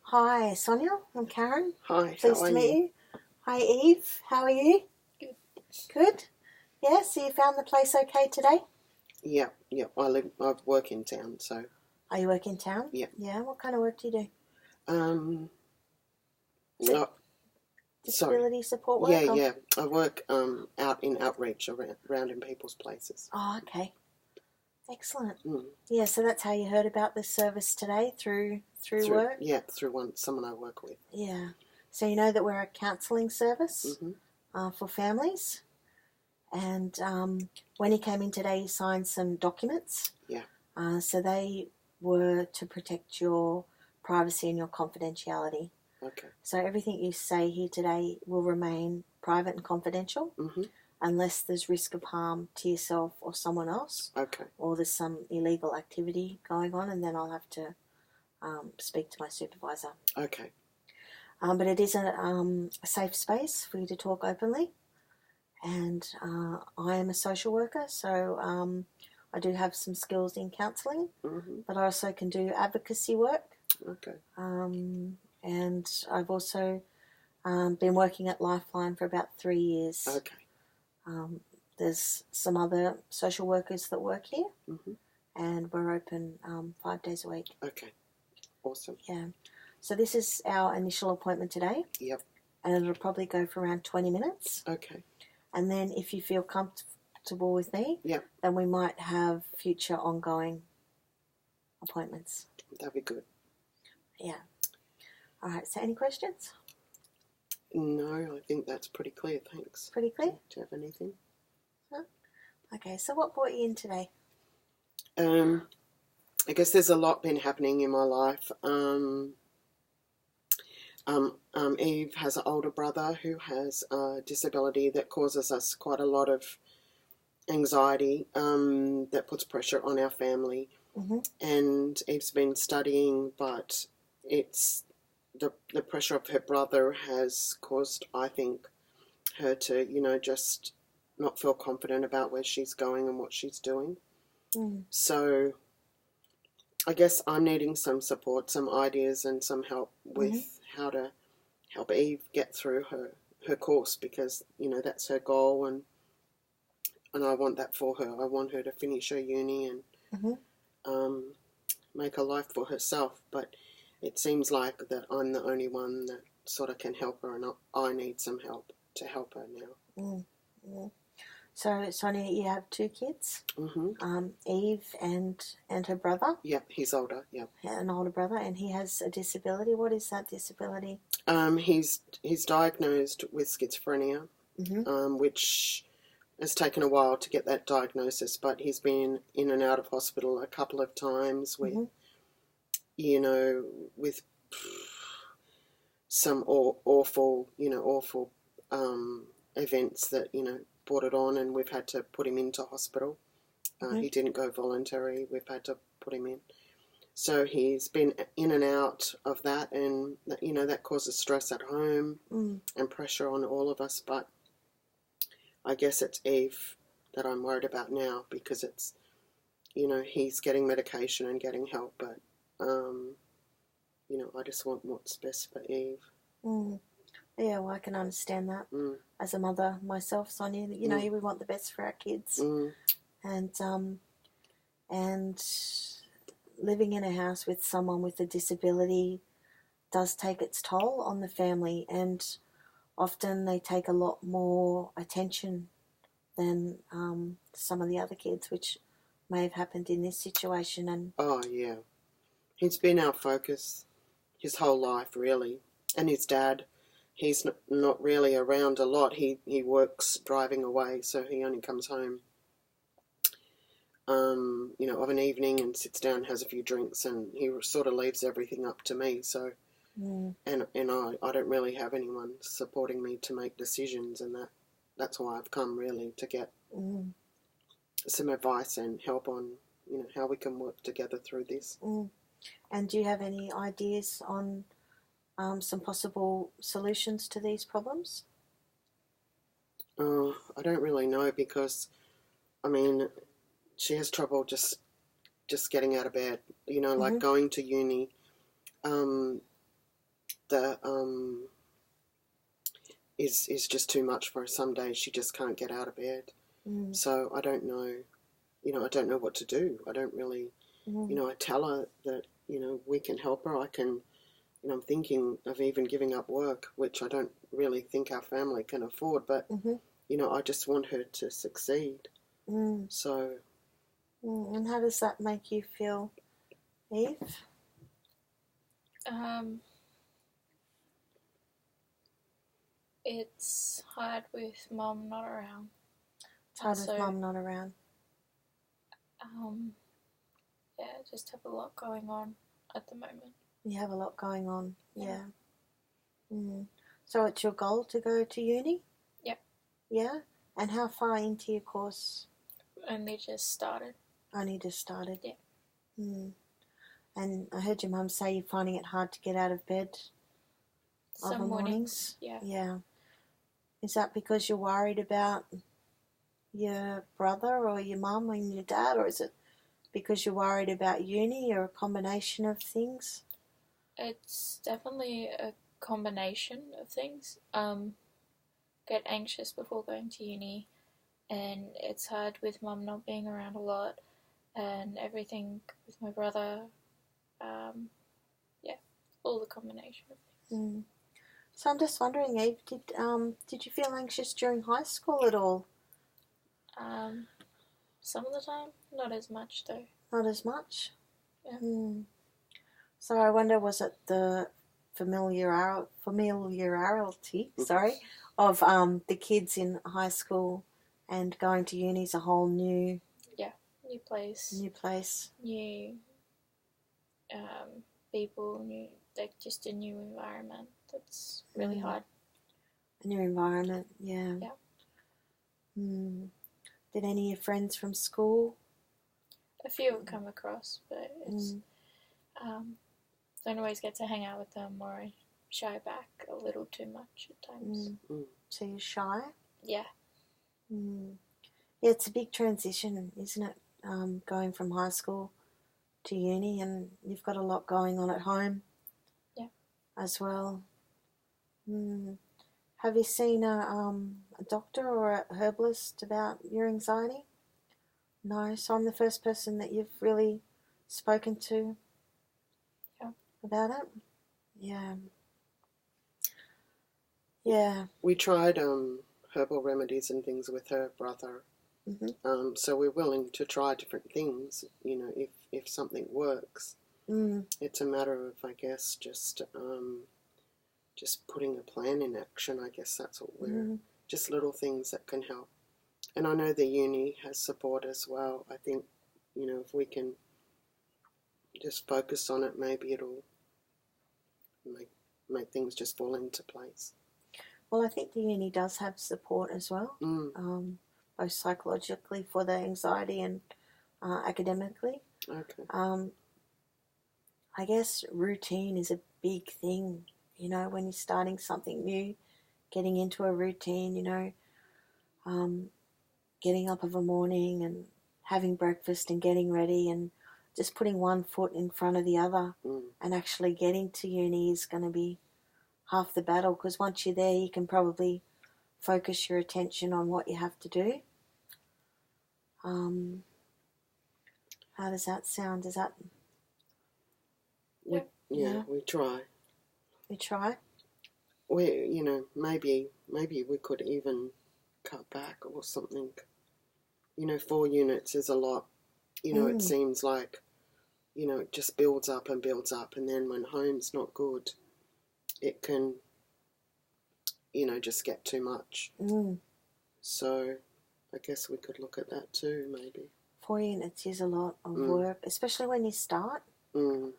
Hi, Sonia. I'm Karen. Hi, Pleased how are to meet you? you. Hi, Eve. How are you? Good. Good. Yeah, so you found the place okay today? Yeah. I work in town, so Are you working in town? yeah. Yeah, what kind of work do you do? Um, Is it no, sorry. disability support Yeah, work? Or... yeah. I work out in outreach around in people's places. Oh, okay. Excellent. Mm. Yeah, so that's how you heard about this service today, through work? Through someone I work with. Yeah. So you know that we're a counselling service Mm-hmm. for families. And when he came in today, he signed some documents. Yeah. So they were to protect your privacy and your confidentiality. Okay. So everything you say here today will remain private and confidential Mm-hmm. unless there's risk of harm to yourself or someone else, Okay. or there's some illegal activity going on, and then I'll have to speak to my supervisor. Okay. But it is a safe space for you to talk openly. And I am a social worker, so I do have some skills in counselling, Mm-hmm. but I also can do advocacy work. Okay. And I've also been working at Lifeline for about 3 years. Okay. There's some other social workers that work here, Mm-hmm. and we're open 5 days a week. Okay. Awesome. Yeah. So this is our initial appointment today. Yep. And it'll probably go for around 20 minutes. Okay. And then if you feel comfortable with me, Yep. then we might have future ongoing appointments. That'd be good. Yeah. All right, so any questions? No, I think that's pretty clear, thanks. Pretty clear? Do you have anything? Okay, so what brought you in today? I guess there's a lot been happening in my life. Eve has an older brother who has a disability that causes us quite a lot of anxiety, that puts pressure on our family. Mm-hmm. And Eve's been studying, but it's the pressure of her brother has caused, I think, her to, just not feel confident about where she's going and what she's doing. Mm. So I guess I'm needing some support, some ideas and some help with how to help Eve get through her course, because, that's her goal, and I want that for her. I want her to finish her uni and make a life for herself, but it seems like that I'm the only one that sort of can help her, and I need some help to help her now. Mm. So, Sonia, you have 2 kids, Mm-hmm. Eve and her brother? Yep, he's older, yep. An older brother, and he has a disability. What is that disability? He's diagnosed with schizophrenia, which has taken a while to get that diagnosis, but he's been in and out of hospital a couple of times with, with some awful events that, brought it on, and we've had to put him into hospital. He didn't go voluntary. We've had to put him in. So he's been in and out of that, and, that causes stress at home and pressure on all of us. But I guess it's Eve that I'm worried about now, because it's, he's getting medication and getting help, but, I just want what's best for Eve. Mm. Yeah, well, I can understand that. As a mother myself, Sonia, we want the best for our kids. And living in a house with someone with a disability does take its toll on the family, and often they take a lot more attention than some of the other kids, which may have happened in this situation. And oh, yeah. He's been our focus his whole life, really. And his dad, he's not really around a lot. He works driving away, so he only comes home, of an evening and sits down, has a few drinks, and he sort of leaves everything up to me. So, and I don't really have anyone supporting me to make decisions, and that's why I've come, really, to get some advice and help on, how we can work together through this. And do you have any ideas on some possible solutions to these problems? I don't really know, because, she has trouble just getting out of bed, like going to uni. is just too much for her. Some days she just can't get out of bed. So I don't know, I don't know what to do. I don't really, I tell her that, we can help her. I can, I'm thinking of even giving up work, which I don't really think our family can afford, but, I just want her to succeed. So. And how does that make you feel, Eve? It's hard with Mum not around. It's hard with Mum not around. Yeah, just have a lot going on at the moment. You have a lot going on, yeah. So it's your goal to go to uni? Yep. Yeah? And how far into your course? Only just started. Only just started? Yeah. And I heard your mum say you're finding it hard to get out of bed? Some mornings, yeah. Yeah. Is that because you're worried about your brother or your mum and your dad, or is it because you're worried about uni, or a combination of things? It's definitely a combination of things. Get anxious before going to uni, and it's hard with Mum not being around a lot, and everything with my brother. Yeah, all the combination of things. So I'm just wondering, Eve, did you feel anxious during high school at all? Some of the time, not as much though. Not as much? Yeah. So I wonder, was it the familiarity, of the kids in high school, and going to uni is a whole new place, new people, just a new environment. That's really hard. A new environment, yeah. Did any of your friends from school? A few have come across, but it's don't always get to hang out with them, or I shy back a little too much at times. So you're shy? Yeah. Yeah, it's a big transition, isn't it? Going from high school to uni, and you've got a lot going on at home. Yeah. As well. Have you seen a doctor or a herbalist about your anxiety? No, so I'm the first person that you've really spoken to about it? Yeah. Yeah. We tried herbal remedies and things with her brother. So we're willing to try different things, if something works. It's a matter of, I guess, just putting a plan in action. I guess that's what we're, just little things that can help. And I know the uni has support as well. I think, if we can just focus on it, maybe it'll make things just fall into place. Well, I think the uni does have support as well, both psychologically for the anxiety and academically. Okay. I guess routine is a big thing, when you're starting something new, getting into a routine, getting up of a morning and having breakfast and getting ready and just putting one foot in front of the other and actually getting to uni is going to be half the battle, because once you're there you can probably focus your attention on what you have to do. How does that sound? Does that... We try. We try? Maybe we could even cut back or something. 4 units is a lot. It seems like, it just builds up, and then when home's not good, it can, just get too much. So I guess we could look at that too, maybe. 4 units is a lot of work, especially when you start. There's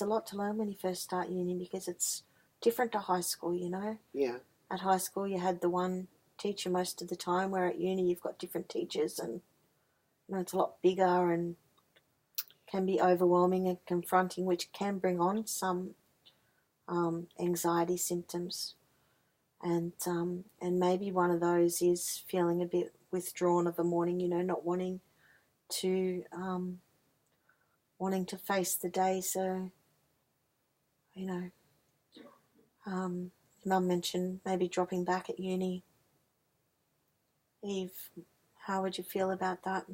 a lot to learn when you first start uni, because it's different to high school, Yeah. At high school you had the one teacher most of the time, where at uni you've got different teachers, and it's a lot bigger and can be overwhelming and confronting, which can bring on some anxiety symptoms. And maybe one of those is feeling a bit withdrawn of a morning, not wanting to face the day. So, Your mum mentioned maybe dropping back at uni. Eve, how would you feel about that?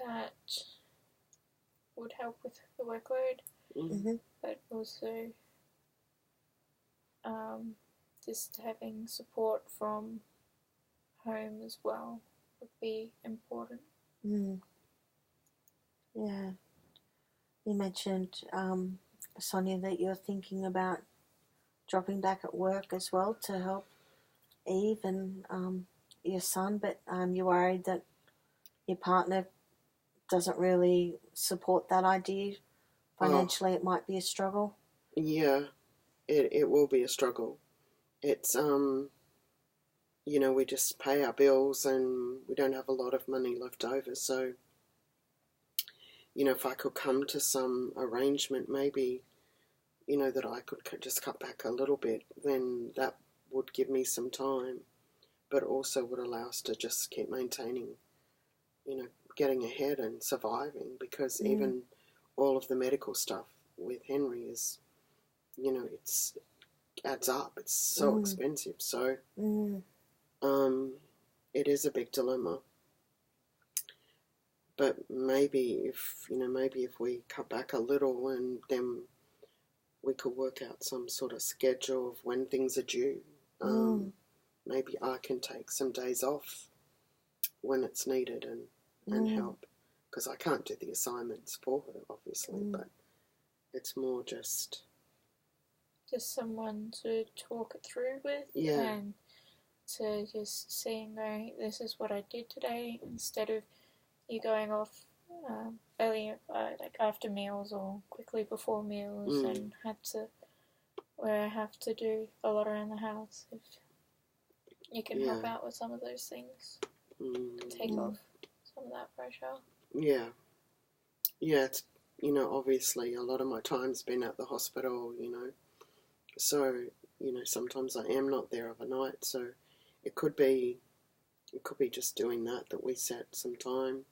That would help with the workload, Mm-hmm. but also just having support from home as well would be important. Mm. Yeah. You mentioned, Sonia, that you're thinking about dropping back at work as well to help Eve and your son, but you're worried that your partner doesn't really support that idea. Financially, it might be a struggle. Yeah, it will be a struggle. It's we just pay our bills and we don't have a lot of money left over. So, if I could come to some arrangement, maybe, that I could just cut back a little bit, then that would give me some time, but also would allow us to just keep maintaining, getting ahead and surviving, because even all of the medical stuff with Henry is, it's adds up. It's so expensive. So it is a big dilemma. But maybe if we cut back a little, and then we could work out some sort of schedule of when things are due. Maybe I can take some days off when it's needed and help, because I can't do the assignments for her, obviously, but it's more just someone to talk it through with, and to just see and go, this is what I did today, instead of you going off early, like after meals or quickly before meals, and where I have to do a lot around the house. If you can help out with some of those things, take off some of that pressure. Yeah, it's, obviously a lot of my time's been at the hospital, so, sometimes I am not there overnight, so it could be just doing that we set some time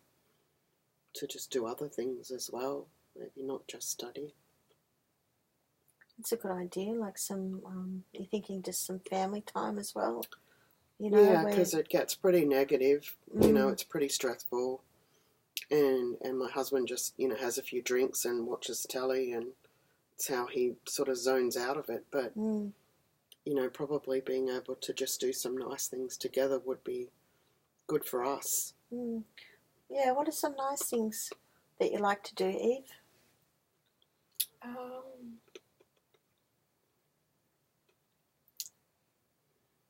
to just do other things as well, maybe not just study. It's a good idea, like some, you're thinking just some family time as well. Yeah, because it gets pretty negative, it's pretty stressful, and my husband just, has a few drinks and watches telly, and it's how he sort of zones out of it, but, probably being able to just do some nice things together would be good for us. Yeah, what are some nice things that you like to do, Eve?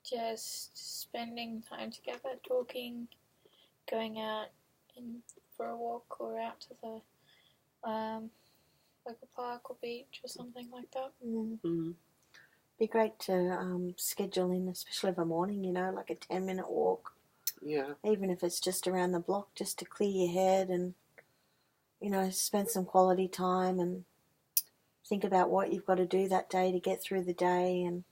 Just spending time together, talking, going out for a walk, or out to the like a park or beach or something like that. Be great to schedule in, especially of a morning, like a 10-minute walk. Yeah. Even if it's just around the block, just to clear your head and, spend some quality time and think about what you've got to do that day to get through the day. And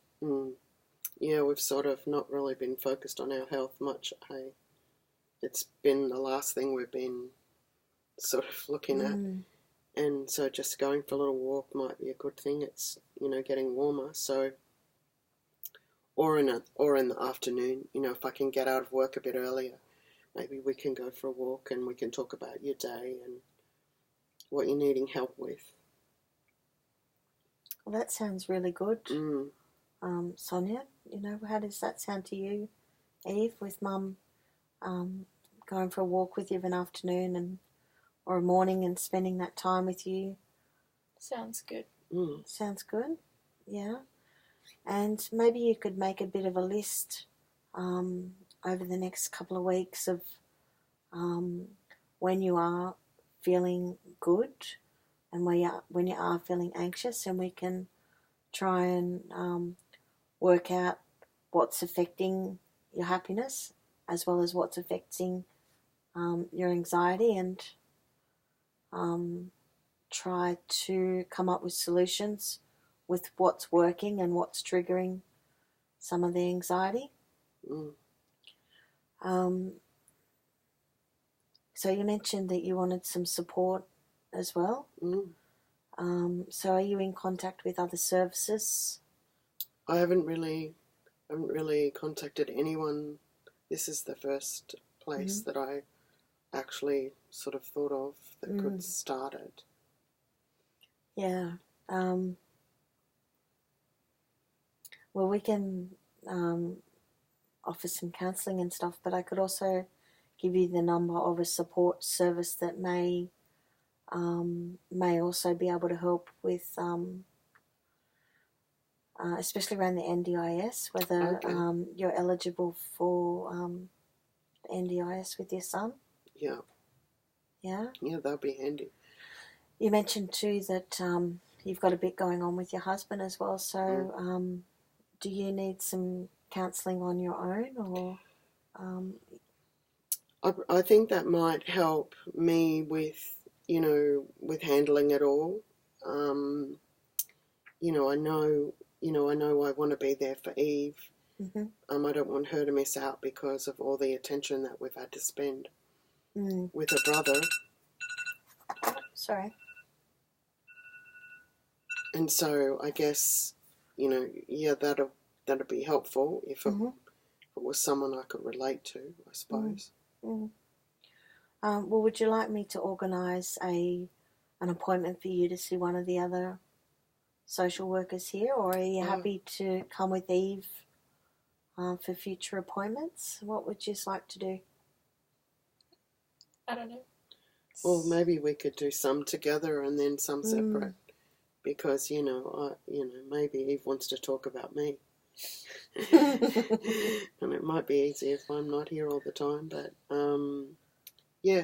yeah, we've sort of not really been focused on our health much. Hey, it's been the last thing we've been sort of looking at, and so just going for a little walk might be a good thing. It's getting warmer, so or in the afternoon. If I can get out of work a bit earlier, maybe we can go for a walk and we can talk about your day and what you're needing help with. Well, that sounds really good. Sonia, how does that sound to you? Eve, with Mum going for a walk with you of an afternoon or a morning and spending that time with you? Sounds good. Sounds good, yeah. And maybe you could make a bit of a list over the next couple of weeks of when you are feeling good and when you are feeling anxious, and we can try and work out what's affecting your happiness as well as what's affecting your anxiety, and try to come up with solutions with what's working and what's triggering some of the anxiety. So you mentioned that you wanted some support as well. So are you in contact with other services? I haven't really contacted anyone. This is the first place that I actually sort of thought of that could start it. Yeah. Well, we can offer some counselling and stuff, but I could also give you the number of a support service that may also be able to help with, especially around the NDIS, whether you're eligible for NDIS with your son. Yeah. Yeah? Yeah, that'll be handy. You mentioned too that you've got a bit going on with your husband as well, so do you need some counselling on your own, or... I think that might help me with, with handling it all. I know I want to be there for Eve. Mm-hmm. I don't want her to miss out because of all the attention that we've had to spend with her brother. Sorry. And so I guess, that'll be helpful if it was someone I could relate to, I suppose. Well, would you like me to organise an appointment for you to see one of the other social workers here, or are you happy to come with Eve for future appointments? What would you like to do? I don't know. Well, maybe we could do some together and then some separate, because maybe Eve wants to talk about me, and it might be easier if I'm not here all the time. But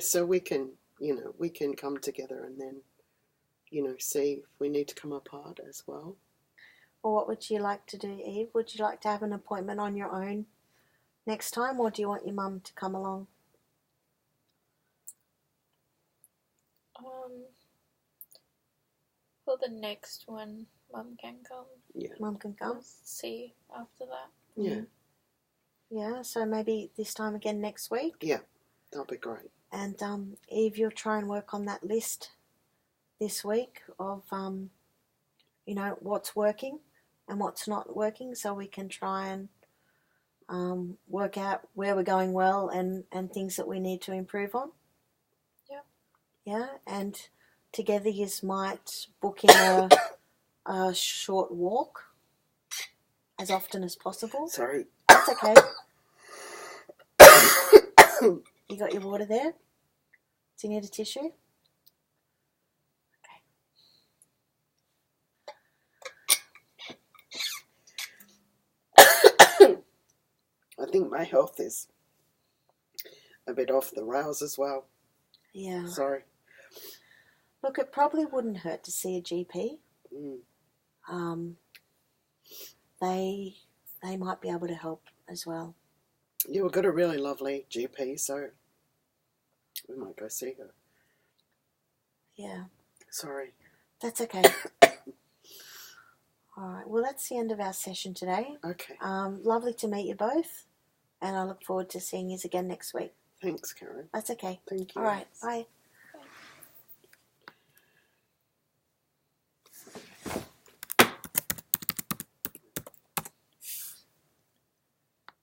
so we can come together and then see if we need to come apart as well. Well, what would you like to do, Eve? Would you like to have an appointment on your own next time, or do you want your mum to come along? For the next one, Mum can come. Yeah. Mum can come? We'll see after that. Yeah. Yeah, so maybe this time again next week? Yeah, that'll be great. And Eve, you'll try and work on that list this week of, what's working and what's not working, so we can try and work out where we're going well and things that we need to improve on. Yeah. Yeah, and together you might book in a short walk as often as possible. Sorry. That's okay. You got your water there? Do you need a tissue? I think my health is a bit off the rails as well. Yeah. Sorry. Look, it probably wouldn't hurt to see a GP. They might be able to help as well. Yeah, we've got a really lovely GP, so we might go see her. Yeah. Sorry. That's okay. All right. Well, that's the end of our session today. Okay. Lovely to meet you both, and I look forward to seeing you again next week. Thanks, Karen. That's okay. Thank you. All right. Bye.